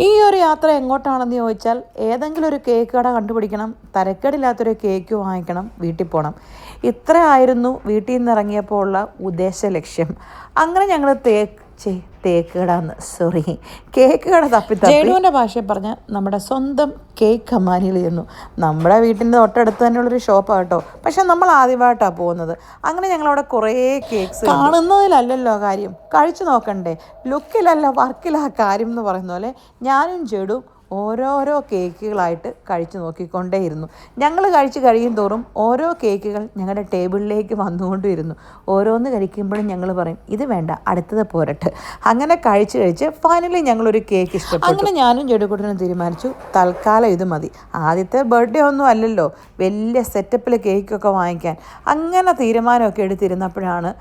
ഈ ഒരു യാത്ര എങ്ങോട്ടാണെന്ന് ചോദിച്ചാൽ ഏതെങ്കിലും ഒരു കേക്ക് കട കണ്ടുപിടിക്കണം, തരക്കേടില്ലാത്തൊരു കേക്ക് വാങ്ങിക്കണം, വീട്ടിൽ പോകണം. ഇത്ര ആയിരുന്നു വീട്ടിൽ നിന്ന് ഇറങ്ങിയപ്പോൾ ഉള്ള ഉദ്ദേശ ലക്ഷ്യം. അങ്ങനെ ഞങ്ങൾ കേക്ക് കട തപ്പി ജേഡുവിൻ്റെ ഭാഷയിൽ പറഞ്ഞാൽ നമ്മുടെ സ്വന്തം കേക്ക് കമ്മാനിയിൽ ചെന്നു. നമ്മുടെ വീട്ടിൻ്റെ തൊട്ടടുത്ത് തന്നെയുള്ളൊരു ഷോപ്പാണ് കേട്ടോ. പക്ഷെ നമ്മൾ ആദ്യമായിട്ടാണ് പോകുന്നത്. അങ്ങനെ ഞങ്ങളവിടെ കുറേ കേക്ക്സ്, കാണുന്നതിലല്ലല്ലോ കാര്യം, കഴിച്ചു നോക്കണ്ടേ, ലുക്കിലല്ല വർക്കിലാ കാര്യം എന്ന് പറയുന്ന പോലെ ഞാനും ജേഡും ഓരോരോ കേക്കുകളായിട്ട് കഴിച്ചു നോക്കിക്കൊണ്ടേയിരുന്നു. ഞങ്ങൾ കഴിച്ച് കഴിയും തോറും ഓരോ കേക്കുകൾ ഞങ്ങളുടെ ടേബിളിലേക്ക് വന്നുകൊണ്ടിരുന്നു. ഓരോന്ന് കഴിക്കുമ്പോഴും ഞങ്ങൾ പറയും ഇത് വേണ്ട, അടുത്തത് പോരട്ടെ. അങ്ങനെ കഴിച്ച് ഫൈനലി ഞങ്ങളൊരു കേക്ക് ഇഷ്ടപ്പെട്ടു. അങ്ങനെ ഞാനും ജഡുകൂട്ടനും തീരുമാനിച്ചു തൽക്കാലം ഇത് മതി. ആദ്യത്തെ ബർത്ത്ഡേ ഒന്നും അല്ലല്ലോ, വലിയ സെറ്റപ്പിൽ കേക്കൊക്കെ വാങ്ങിക്കാൻ. അങ്ങനെ തീരുമാനമൊക്കെ എടുത്തിരുന്നപ്പോഴാണ്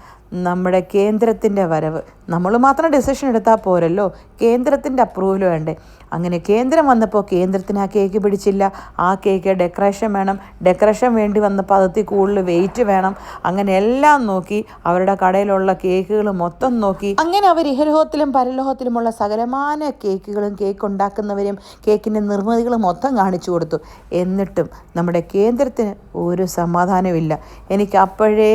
നമ്മുടെ കേന്ദ്രത്തിൻ്റെ വരവ്. നമ്മൾ മാത്രം ഡിസിഷൻ എടുത്താൽ പോരല്ലോ, കേന്ദ്രത്തിൻ്റെ അപ്രൂവൽ വേണ്ടേ. അങ്ങനെ കേന്ദ്രം വന്നപ്പോൾ കേന്ദ്രത്തിന് ആ കേക്ക് പിടിച്ചില്ല. ആ കേക്ക് ഡെക്കറേഷൻ വേണം, ഡെക്കറേഷൻ വേണ്ടി വന്നപ്പോൾ അതിൽ കൂടുതൽ വെയിറ്റ് വേണം. അങ്ങനെ എല്ലാം നോക്കി, അവരുടെ കടയിലുള്ള കേക്കുകൾ മൊത്തം നോക്കി. അങ്ങനെ അവർ ഇഹലോകത്തിലും പരലോകത്തിലുമുള്ള സകലമാന കേക്കുകളും കേക്ക് ഉണ്ടാക്കുന്നവരും കേക്കിൻ്റെ നിർമ്മിതികളും മൊത്തം കാണിച്ചു കൊടുത്തു. എന്നിട്ടും നമ്മുടെ കേന്ദ്രത്തിന് ഒരു സമാധാനമില്ല. എനിക്ക് അപ്പോഴേ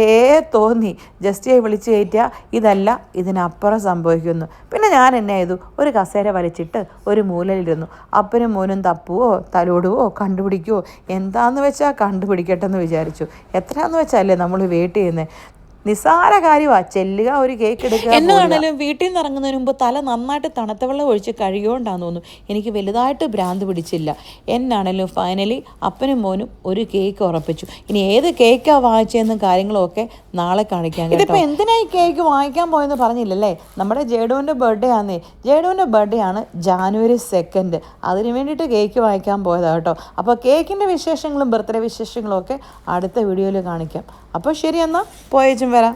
തോന്നി ജസ്റ്റ് വിളിച്ച് കയറ്റുക, ഇതല്ല ഇതിനപ്പുറം സംഭവിക്കുന്നു. പിന്നെ ഞാൻ എന്നെ ചെയ്തു, ഒരു കസേര വലിച്ചിട്ട് ഒരു മൂലയിലിരുന്നു. അപ്പനും മോനും തപ്പുവോ തലോടുവോ കണ്ടുപിടിക്കുവോ എന്താന്ന് വെച്ചാൽ കണ്ടുപിടിക്കട്ടെ എന്ന് വിചാരിച്ചു. എത്രയാന്ന് വെച്ചാലേ നമ്മൾ വെയിറ്റ് ചെയ്യുന്നത്. നിസ്സാര കാര്യമാണ്, ചെല്ലുക, ഒരു കേക്ക് എടുക്കുക. എന്നാണേലും വീട്ടിൽ നിന്ന് ഇറങ്ങുന്നതിന് മുമ്പ് തല നന്നായിട്ട് തണുത്ത വെള്ളം ഒഴിച്ച് കഴുകിയോണ്ടാന്ന് തോന്നുന്നു എനിക്ക് വലുതായിട്ട് ഭ്രാന്ത് പിടിച്ചില്ല. എന്നാണേലും ഫൈനലി അപ്പനും മോനും ഒരു കേക്ക് ഉറപ്പിച്ചു. ഇനി ഏത് കേക്കാണ് വാങ്ങിച്ചതെന്നും കാര്യങ്ങളൊക്കെ നാളെ കാണിക്കാൻ. ഇതിപ്പോൾ എന്തിനായി കേക്ക് വാങ്ങിക്കാൻ പോയെന്ന് പറഞ്ഞില്ലല്ലേ. നമ്മുടെ ജേഡുവിൻ്റെ ബർത്ത്ഡേ ആണേ. ജേഡുവിൻ്റെ ബർത്ത്ഡേ ആണ് January 2. അതിന് വേണ്ടിയിട്ട് കേക്ക് വാങ്ങിക്കാൻ പോയതാണ് കേട്ടോ. അപ്പോൾ കേക്കിൻ്റെ വിശേഷങ്ങളും ബർത്ത്ഡേ വിശേഷങ്ങളും ഒക്കെ അടുത്ത വീഡിയോയിൽ കാണിക്കാം. അപ്പോൾ ശരി, എന്നാൽ പോയേച്ചും വരാം.